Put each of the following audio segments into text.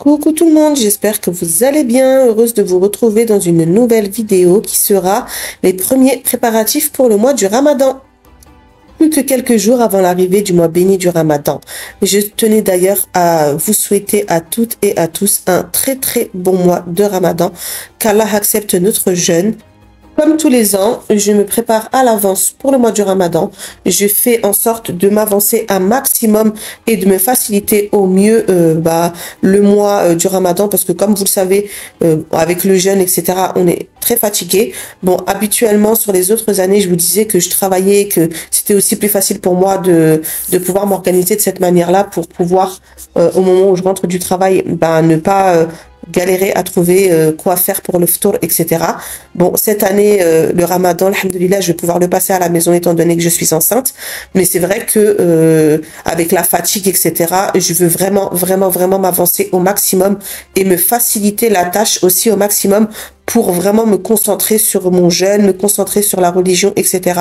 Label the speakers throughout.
Speaker 1: Coucou tout le monde, j'espère que vous allez bien. Heureuse de vous retrouver dans une nouvelle vidéo qui sera les premiers préparatifs pour le mois du Ramadan. Plus que quelques jours avant l'arrivée du mois béni du Ramadan. Je tenais d'ailleurs à vous souhaiter à toutes et à tous un très bon mois de Ramadan. Qu'Allah accepte notre jeûne. Comme tous les ans, je me prépare à l'avance pour le mois du Ramadan. Je fais en sorte de m'avancer un maximum et de me faciliter au mieux le mois du Ramadan parce que comme vous le savez, avec le jeûne, etc., on est très fatigué. Bon, habituellement, sur les autres années, je vous disais que je travaillais, que c'était aussi plus facile pour moi de pouvoir m'organiser de cette manière-là pour pouvoir, au moment où je rentre du travail, ne pas galérer à trouver quoi faire pour le ftour, etc. Bon, cette année, le Ramadan, alhamdoulilah, je vais pouvoir le passer à la maison étant donné que je suis enceinte. Mais c'est vrai que avec la fatigue, etc., je veux vraiment m'avancer au maximum et me faciliter la tâche aussi au maximum pour vraiment me concentrer sur mon jeûne, me concentrer sur la religion, etc.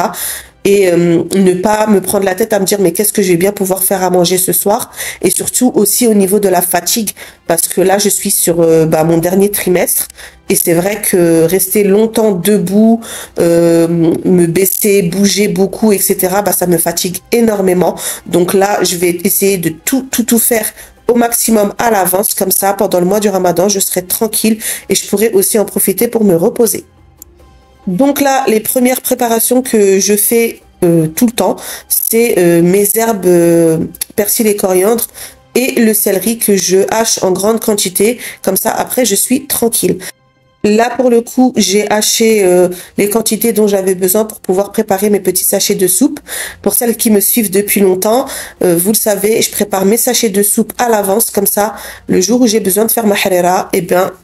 Speaker 1: Et ne pas me prendre la tête à me dire mais qu'est-ce que je vais bien pouvoir faire à manger ce soir, et surtout aussi au niveau de la fatigue parce que là je suis sur mon dernier trimestre et c'est vrai que rester longtemps debout, me baisser, bouger beaucoup, etc., ça me fatigue énormément. Donc là je vais essayer de tout faire au maximum à l'avance, comme ça pendant le mois du Ramadan je serai tranquille et je pourrai aussi en profiter pour me reposer. Donc là, les premières préparations que je fais tout le temps, c'est mes herbes persil et coriandre et le céleri que je hache en grande quantité. Comme ça, après, je suis tranquille. Là, pour le coup, j'ai haché les quantités dont j'avais besoin pour pouvoir préparer mes petits sachets de soupe. Pour celles qui me suivent depuis longtemps, vous le savez, je prépare mes sachets de soupe à l'avance. Comme ça, le jour où j'ai besoin de faire ma harira,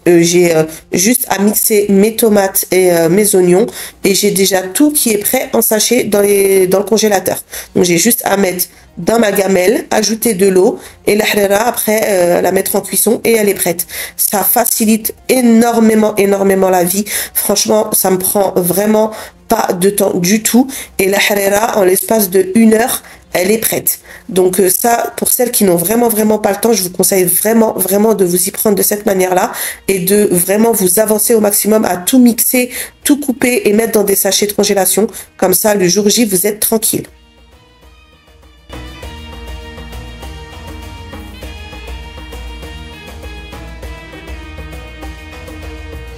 Speaker 1: j'ai juste à mixer mes tomates et mes oignons. Et j'ai déjà tout qui est prêt en sachet dans le congélateur. Donc, j'ai juste à mettre dans ma gamelle, ajouter de l'eau et la harira après la mettre en cuisson et elle est prête. Ça facilite énormément la vie. Franchement, ça me prend vraiment pas de temps du tout et la harira en l'espace de 1 heure, elle est prête. Donc ça, pour celles qui n'ont vraiment pas le temps, je vous conseille vraiment de vous y prendre de cette manière-là et de vraiment vous avancer au maximum à tout mixer, tout couper et mettre dans des sachets de congélation. Comme ça, le jour J, vous êtes tranquille.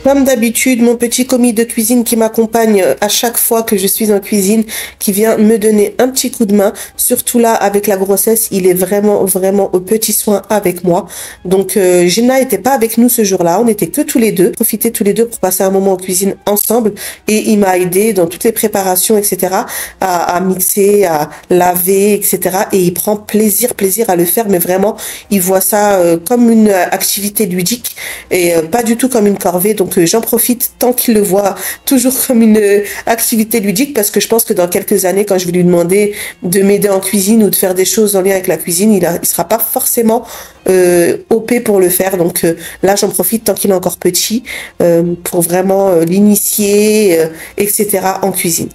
Speaker 1: Comme d'habitude, mon petit commis de cuisine qui m'accompagne à chaque fois que je suis en cuisine, qui vient me donner un petit coup de main. Surtout là, avec la grossesse, il est vraiment au petit soin avec moi. Donc, Jenna était pas avec nous ce jour-là. On n'était que tous les deux. Profiter tous les deux pour passer un moment en cuisine ensemble. Et il m'a aidé dans toutes les préparations, etc. à mixer, à laver, etc. Et il prend plaisir à le faire. Mais vraiment, il voit ça comme une activité ludique et pas du tout comme une corvée. Donc, j'en profite tant qu'il le voit toujours comme une activité ludique parce que je pense que dans quelques années, quand je vais lui demander de m'aider en cuisine ou de faire des choses en lien avec la cuisine, il sera pas forcément OP pour le faire. Donc là, j'en profite tant qu'il est encore petit pour vraiment l'initier, etc. en cuisine.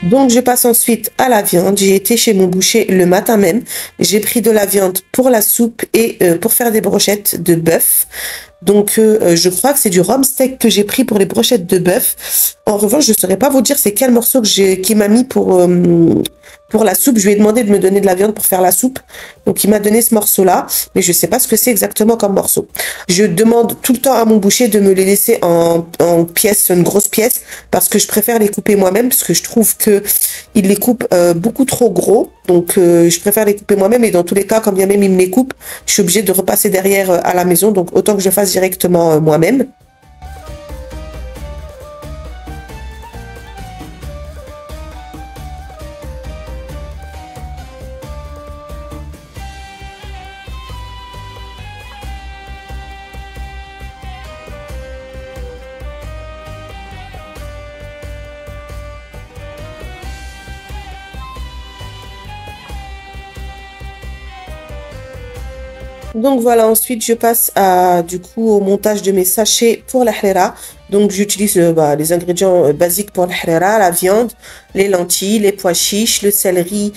Speaker 1: Donc, je passe ensuite à la viande. J'ai été chez mon boucher le matin même. J'ai pris de la viande pour la soupe et pour faire des brochettes de bœuf. Donc, je crois que c'est du rhum steak que j'ai pris pour les brochettes de bœuf. En revanche, je ne saurais pas vous dire c'est quel morceau qui m'a mis pour la soupe. Je lui ai demandé de me donner de la viande pour faire la soupe. Donc, il m'a donné ce morceau-là, mais je ne sais pas ce que c'est exactement comme morceau. Je demande tout le temps à mon boucher de me les laisser en pièces, une grosse pièce, parce que je préfère les couper moi-même, parce que je trouve que il les coupe beaucoup trop gros. Donc, je préfère les couper moi-même. Et dans tous les cas, quand bien même il me les coupe, je suis obligée de repasser derrière à la maison. Donc, autant que je le fasse directement moi-même. Donc voilà, ensuite je passe au montage de mes sachets pour la harira. Donc j'utilise les ingrédients basiques pour le harira, la viande, les lentilles, les pois chiches, le céleri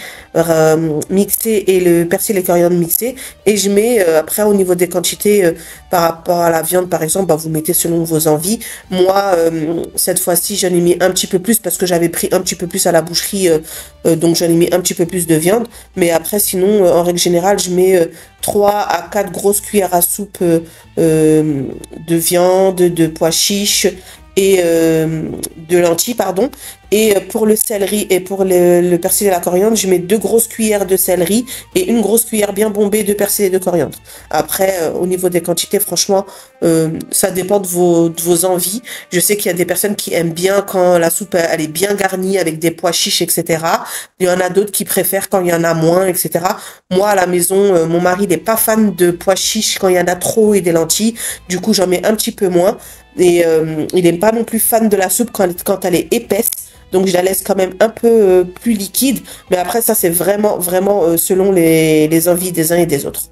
Speaker 1: mixé et le persil et coriandre mixé. Et je mets après au niveau des quantités par rapport à la viande par exemple, vous mettez selon vos envies. Moi cette fois-ci j'en ai mis un petit peu plus parce que j'avais pris un petit peu plus à la boucherie, donc j'en ai mis un petit peu plus de viande. Mais après sinon en règle générale je mets 3 à 4 grosses cuillères à soupe de viande, de pois chiches et de lentilles, pardon. Et pour le céleri et pour le persil et la coriandre, je mets 2 grosses cuillères de céleri et une grosse cuillère bien bombée de persil et de coriandre. Après, au niveau des quantités, franchement, ça dépend de vos envies. Je sais qu'il y a des personnes qui aiment bien quand la soupe elle est bien garnie avec des pois chiches, etc. Il y en a d'autres qui préfèrent quand il y en a moins, etc. Moi, à la maison, mon mari n'est pas fan de pois chiches quand il y en a trop et des lentilles. Du coup, j'en mets un petit peu moins. Et il n'est pas non plus fan de la soupe quand elle est épaisse. Donc je la laisse quand même un peu plus liquide. Mais après ça c'est vraiment selon les envies des uns et des autres.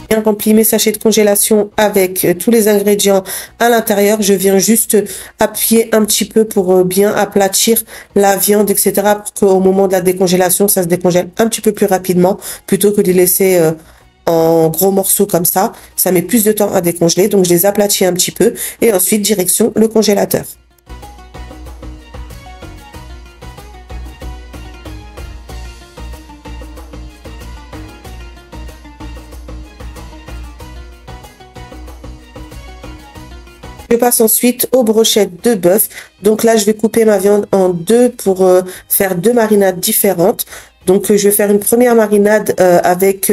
Speaker 1: Bien rempli mes sachets de congélation avec tous les ingrédients à l'intérieur. Je viens juste appuyer un petit peu pour bien aplatir la viande, etc. pour qu'au moment de la décongélation, ça se décongèle un petit peu plus rapidement plutôt que de les laisser en gros morceaux comme ça. Ça met plus de temps à décongeler, donc je les aplatis un petit peu et ensuite direction le congélateur. Je passe ensuite aux brochettes de bœuf. Donc là, je vais couper ma viande en deux pour faire deux marinades différentes. Donc je vais faire une première marinade avec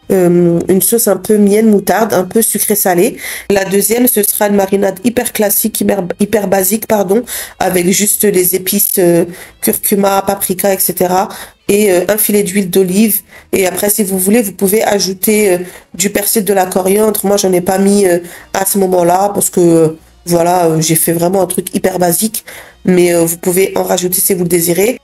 Speaker 1: une sauce un peu miel moutarde, un peu sucré salé. La deuxième, ce sera une marinade hyper classique, hyper basique, pardon, avec juste les épices curcuma, paprika, etc. Et un filet d'huile d'olive. Et après, si vous voulez, vous pouvez ajouter du persil, de la coriandre. Moi, j'en ai pas mis à ce moment-là parce que voilà, j'ai fait vraiment un truc hyper basique. Mais vous pouvez en rajouter si vous le désirez.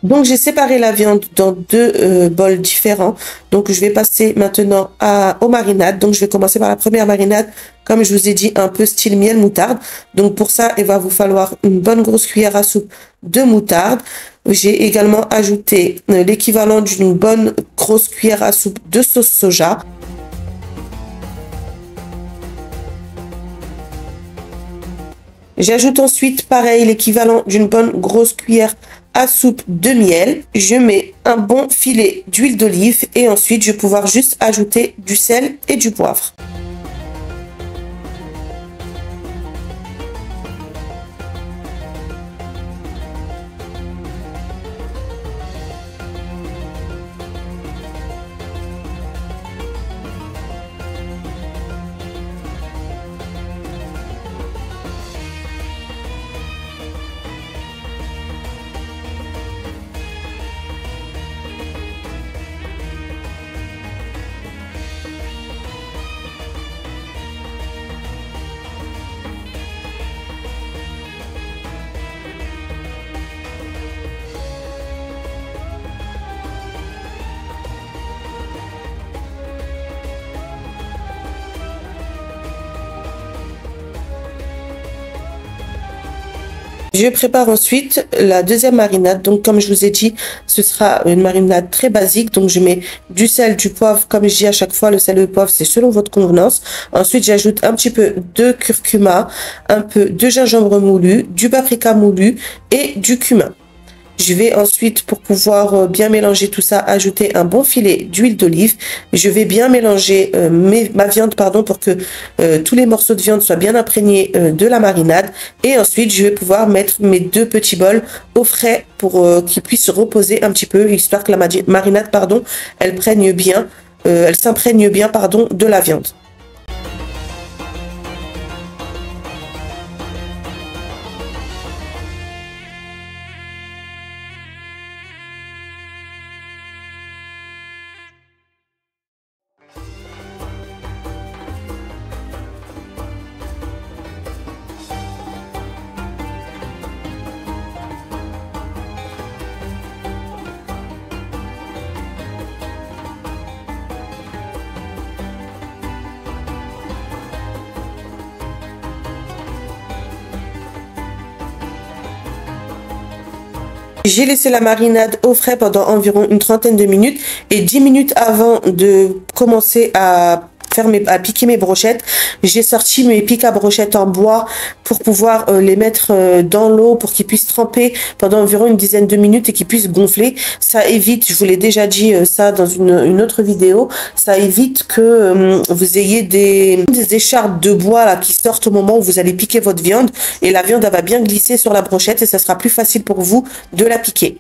Speaker 1: Donc, j'ai séparé la viande dans deux bols différents. Donc, je vais passer maintenant aux marinades. Donc, je vais commencer par la première marinade, comme je vous ai dit, un peu style miel moutarde. Donc, pour ça, il va vous falloir une bonne grosse cuillère à soupe de moutarde. J'ai également ajouté l'équivalent d'une bonne grosse cuillère à soupe de sauce soja. J'ajoute ensuite, pareil, l'équivalent d'une bonne grosse cuillère à soupe de miel. Je mets un bon filet d'huile d'olive et ensuite je vais pouvoir juste ajouter du sel et du poivre. Je prépare ensuite la deuxième marinade. Donc, comme je vous ai dit, ce sera une marinade très basique. Donc, je mets du sel, du poivre. Comme je dis à chaque fois, le sel et le poivre, c'est selon votre convenance. Ensuite, j'ajoute un petit peu de curcuma, un peu de gingembre moulu, du paprika moulu et du cumin. Je vais ensuite, pour pouvoir bien mélanger tout ça, ajouter un bon filet d'huile d'olive. Je vais bien mélanger ma viande, pardon, pour que tous les morceaux de viande soient bien imprégnés de la marinade. Et ensuite, je vais pouvoir mettre mes 2 petits bols au frais pour qu'ils puissent se reposer un petit peu, histoire que la marinade, pardon, elle s'imprègne bien, pardon, de la viande. J'ai laissé la marinade au frais pendant environ une trentaine de minutes et 10 minutes avant de commencer à piquer mes brochettes, j'ai sorti mes pics à brochettes en bois pour pouvoir les mettre dans l'eau pour qu'ils puissent tremper pendant environ une dizaine de minutes et qu'ils puissent gonfler. Ça évite, je vous l'ai déjà dit ça dans une autre vidéo, ça évite que vous ayez des écharpes de bois là qui sortent au moment où vous allez piquer votre viande et la viande elle va bien glisser sur la brochette et ça sera plus facile pour vous de la piquer.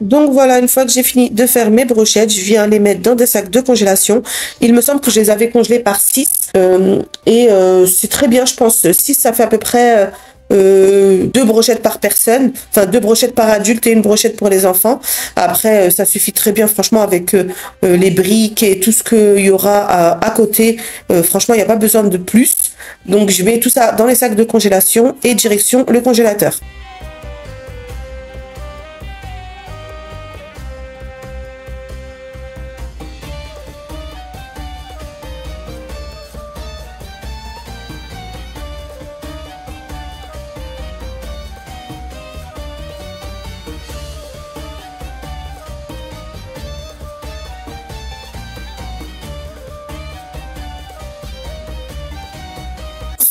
Speaker 1: Donc voilà, une fois que j'ai fini de faire mes brochettes, je viens les mettre dans des sacs de congélation. Il me semble que je les avais congelés par 6 c'est très bien, je pense. 6, ça fait à peu près 2 brochettes par personne, enfin 2 brochettes par adulte et une brochette pour les enfants. Après, ça suffit très bien, franchement, avec les briques et tout ce qu'il y aura à côté. Franchement, il n'y a pas besoin de plus. Donc, je mets tout ça dans les sacs de congélation et direction le congélateur.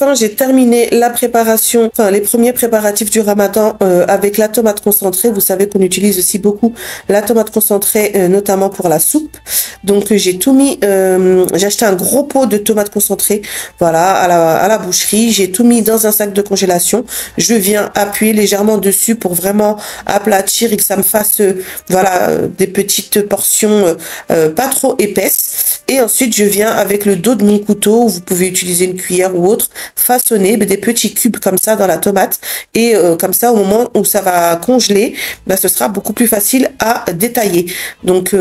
Speaker 1: enfin, j'ai terminé la préparation, enfin les premiers préparatifs du Ramadan avec la tomate concentrée. Vous savez qu'on utilise aussi beaucoup la tomate concentrée, notamment pour la soupe. Donc j'ai tout mis, j'ai acheté un gros pot de tomates concentrées, voilà, à la boucherie. J'ai tout mis dans un sac de congélation. Je viens appuyer légèrement dessus pour vraiment aplatir et que ça me fasse, voilà, des petites portions pas trop épaisses. Et ensuite, je viens avec le dos de mon couteau, vous pouvez utiliser une cuillère ou autre, façonner des petits cubes comme ça dans la tomate. Et comme ça, au moment où ça va congeler, ben, ce sera beaucoup plus facile à détailler. Donc,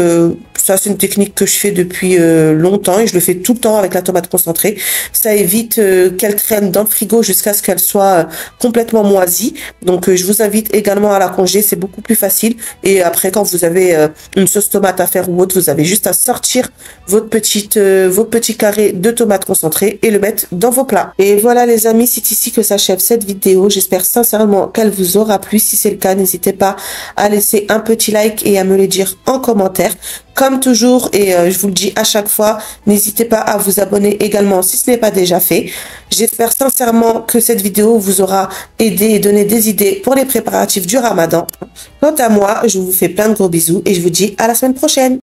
Speaker 1: ça, c'est une technique que je fais depuis longtemps et je le fais tout le temps avec la tomate concentrée. Ça évite qu'elle traîne dans le frigo jusqu'à ce qu'elle soit complètement moisie. Donc, je vous invite également à la congeler, c'est beaucoup plus facile. Et après, quand vous avez une sauce tomate à faire ou autre, vous avez juste à sortir vos petits carrés de tomates concentrées et le mettre dans vos plats. Et voilà les amis, c'est ici que s'achève cette vidéo. J'espère sincèrement qu'elle vous aura plu. Si c'est le cas, n'hésitez pas à laisser un petit like et à me le dire en commentaire. Comme toujours, et je vous le dis à chaque fois, n'hésitez pas à vous abonner également si ce n'est pas déjà fait. J'espère sincèrement que cette vidéo vous aura aidé et donné des idées pour les préparatifs du Ramadan. Quant à moi, je vous fais plein de gros bisous et je vous dis à la semaine prochaine.